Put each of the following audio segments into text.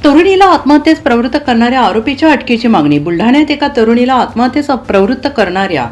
तरुणीला आत्महत्येस प्रवृत्त करणाऱ्या आरोपीच्या अटकेची मागणी. बुलढाण्यात एका तरुणीला आत्महत्येस प्रवृत्त करणाऱ्या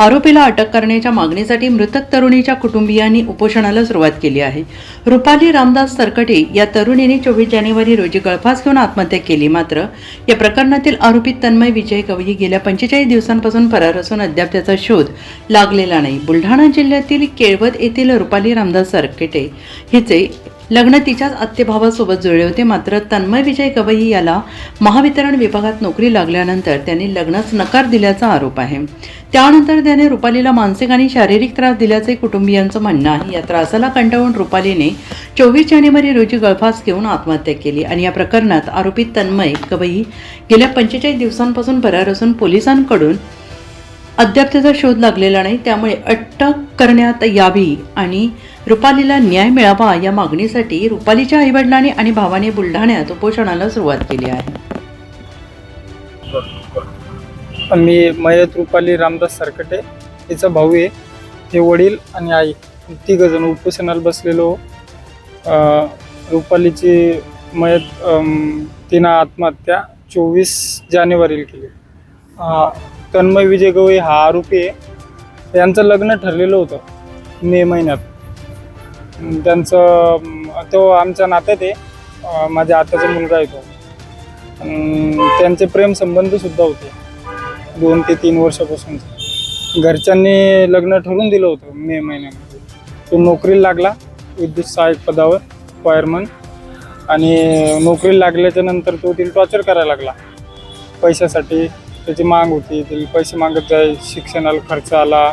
आरोपीला अटक करण्याच्या मागणीसाठी मृतक तरुणीच्या कुटुंबियांनी उपोषणाला सुरुवात केली आहे. रुपाली रामदास सरकटे या तरुणीने 24 जानेवारी रोजी गळफास घेऊन आत्महत्या केली. मात्र या प्रकरणातील आरोपी तन्मय विजय गवई गेल्या 45 दिवसांपासून फरार असून अद्याप त्याचा शोध लागलेला नाही. बुलढाणा जिल्ह्यातील केळवद येथील रुपाली रामदास सरकटे हिचे लग्न तिच्याच आत्तेभावासोबत जुळले होते. मात्र तन्मय विजय गवई याला महावितरण विभागात नोकरी लागल्यानंतर त्याने लग्नास नकार दिल्याचा आरोप आहे. त्यानंतर त्याने रुपालीला मानसिक आणि शारीरिक त्रास दिल्याचे कुटुंबियांचं म्हणणं आहे. या त्रासाला कंटाळून रुपालीने 24 जानेवारी रोजी गळफास घेऊन आत्महत्या केली आणि या प्रकरणात आरोपी तन्मय गवई गेल्या 45 दिवसांपासून फरार असून पोलिसांकडून अद्याप त्याचा शोध लागलेला नाही. त्यामुळे अटक करण्यात यावी आणि रुपालीला न्याय मिळावा या मागणीसाठी रुपालीच्या आईवडिलांनी आणि भावाने बुलढाण्यात उपोषणाला सुरुवात केली आहे. मी मयत रुपाली रामदास सरकटे तिचा भाऊ आहे. ते वडील आणि आई तिघ जण उपोषणाला बसलेलो. रुपालीची मयत तिनं आत्महत्या 24 जानेवारीला केली. तन्मय विजय गवई हा आरोपी आहे. यांचं लग्न ठरलेलं होतं मे महिन्यात. तो आमच्या नात्यात आहे. माझ्या आत्याचा मुलगा आहे तो. त्यांचे प्रेम संबंध सुद्धा होते 2 ते 3 वर्षापासून. घरच्यांनी लग्न ठरवून दिलं होतं मे महिन्यामध्ये. तो नोकरीला लागला विद्युत सहाय्यक पदावर फायरमन. आणि नोकरीला लागल्याच्या नंतर तो तिला टॉर्चर करायला लागला पैशासाठी. त्याची माग होती, तिला पैसे मागत जाय, शिक्षणाला खर्च आला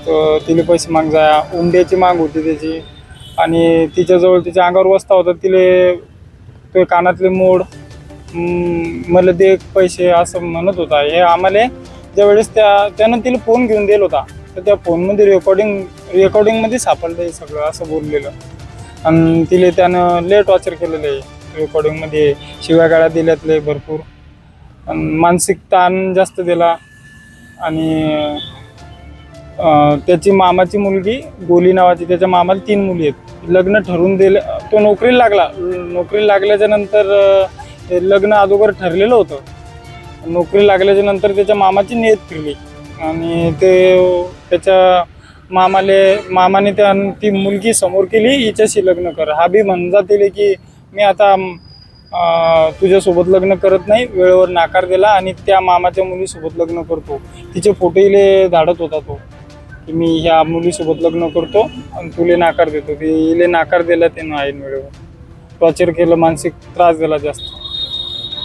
तर तिला पैसे माग जाय. उंड्याची माग होती त्याची. आणि तिच्याजवळ तिच्या अंगावर वस्ता होता. तिले तो कानातले मोड मला दे पैसे असं म्हणत होता. हे आम्हाला ज्यावेळेस त्यानं तिला फोन घेऊन दिला होता तर त्या फोनमध्ये रेकॉर्डिंगमध्ये सापडलं हे सगळं असं बोललेलं. आणि तिला त्यानं लय टॉर्चर केलेलं आहे. रेकॉर्डिंगमध्ये शिव्यागाळ्या दिल्यातले भरपूर. मानसिक ताण जास्त दिला. आणि त्याची मामाची मुलगी गोली नावाची, त्याच्या मामाला 3 मुली आहेत. लग्न ठरवून दिलं. तो नोकरीला लागला. नोकरीला लागल्याच्या नंतर लग्न अगोदर ठरलेलं होतं. नोकरी लागल्याच्या नंतर त्याच्या मामाची नियत फिरली आणि त्याच्या मामाने ती मुलगी समोर केली, हिच्याशी लग्न कर. हा बी म्हणत दिले की मी आता तुझ्यासोबत लग्न करत नाही. वेळेवर नाकार दिला आणि त्या मामाच्या मुलीसोबत लग्न करतो. तिचे फोटो इले धाडत होता तो की मी ह्या मुलीसोबत लग्न करतो आणि तुले नाकार देतो. ते इले नाकार दिला त्यानं ऐन वेळेवर. टॉर्चर केलं, मानसिक त्रास दिला जास्त.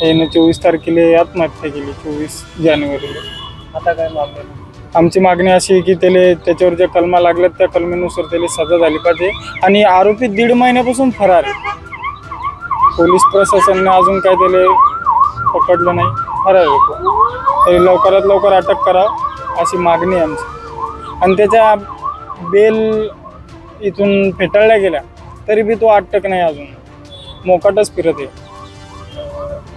यानं 24 तारखेला आत्महत्या केली 24 जानेवारीला. आता काय मागणी? आमची मागणी अशी आहे की त्याच्यावर ज्या कलमा लागल्यात त्या कलमेनुसार त्याला सजा झाली पाहिजे. आणि आरोपी 1.5 महिन्यापासून फरार आहे. पोलीस प्रशासनाने अजून काय त्याला पकडलं नाही, फरार आहे. तरी लवकरात लवकर अटक करावं अशी मागणी आहे आमची. आणि त्याच्या बेल इथून फेटाळल्या गेल्या तरी बी तो अटक नाही, अजून मोकाटच फिरत आहे.